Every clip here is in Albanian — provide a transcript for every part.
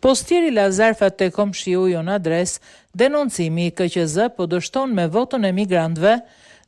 Postieri Lazar Fatekomshiu jon adres, denoncimi i KQZ po dështon me votën e migrantëve.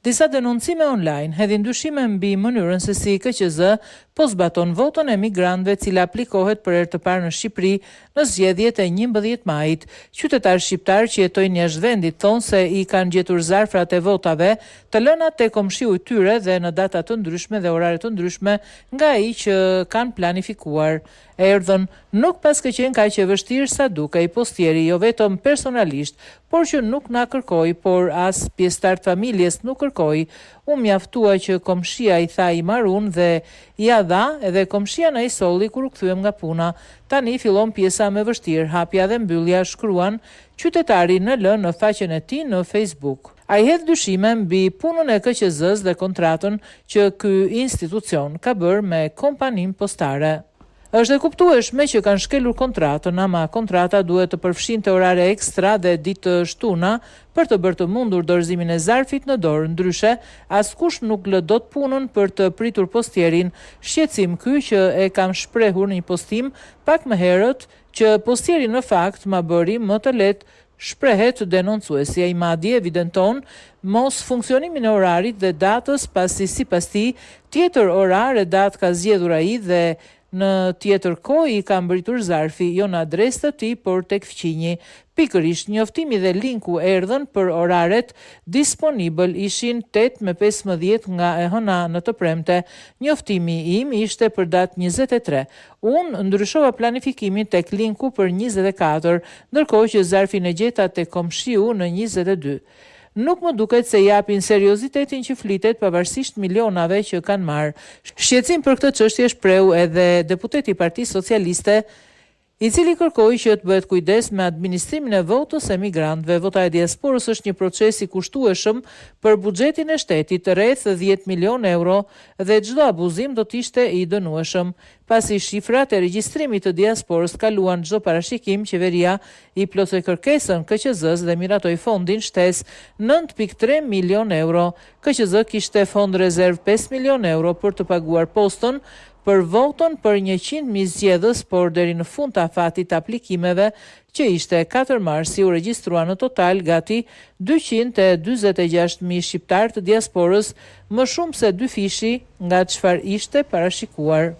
Disa denoncime online hedhin dyshime mbi mënyrën se si KQZ po zbaton votën e migrantëve, cila aplikohet për herë të parë në Shqipëri në zgjedhjet e 11 majit. Qytetarë shqiptar që jetojnë jashtë vendit thonë se i kanë gjetur zarfrat e votave të lëna te komshiu i tyre dhe në data të ndryshme dhe orare të ndryshme nga ai që kanë planifikuar. Erdhën nuk pas ka qenë kaq e vështirë sa dukej. Postieri jo vetëm personalisht, por që nuk na kërkoi, por as pjesëtar të familjes nuk kërkoi. U mjaftua që komshia i tha i marun dhe ja dha, edhe komshia na i solli kur u kthyem nga puna. Tani fillon pjesa më vështirë, hapja dhe mbyllja, shkruan qytetari në faqen e tij në Facebook. Ai hedh dyshime mbi punën e KQZ-s dhe kontratën që ky institucion ka bërë me kompaninë postare. Është e kuptueshme që kanë shkelur kontratën, ama kontrata duhet të përfshinte orare ekstra dhe ditë të shtuna për të bërë të mundur dorëzimin e zarfit në dorë. Ndryshe, askush nuk lë dot punën për të pritur postierin. Shqetësim ky që e kam shprehur në një postim pak më herët, që postieri në fakt ma bëri më të lehtë shprehet denoncuesi. Ai madje evidenton mos funksionimin e orarit dhe datës, pasi sipas tij tjetër orar e datë ka zgjedhur ai dhe në tjetër kohë i ka mbritur zarfi, jo në adresë të tij, por tek fqinji. Pikërisht, njoftimi dhe linku erdhën për oraret disponibël, ishin 8 me 15 nga e hëna në të premte. Njoftimi im ishte për datë 23. Unë ndryshova planifikimin tek linku për 24, ndërkohë që zarfin e gjeta tek komshiu në 22. Nuk më duket se japin seriozitetin që flitet pavarësisht milionave që kanë marrë. Shqetësim për këtë çështje shprehu edhe deputeti i Partisë Socialiste, i cili kërkoi që të bëhet kujdes me administrimin e votës e migrantëve. Vota e diasporës është një proces i kushtueshëm për buxhetin e shtetit, rreth 10 milion euro, dhe çdo abuzim do të ishte i dënueshëm. Pasi shifrat e regjistrimit të diasporës kaluan çdo parashikim, qeveria i plotësoi kërkesën KQZ-s dhe miratoi fondin shtesë 9.3 milion euro. KQZ kishte fond rezerv 5 milion euro për të paguar postën për votën për 100.000 zgjedhës, por deri në fund të afatit të aplikimeve, që ishte 4 marsi, u regjistrua në total gati 246.000 shqiptar të diasporës, më shumë se 2 fishi nga çfarë ishte parashikuar.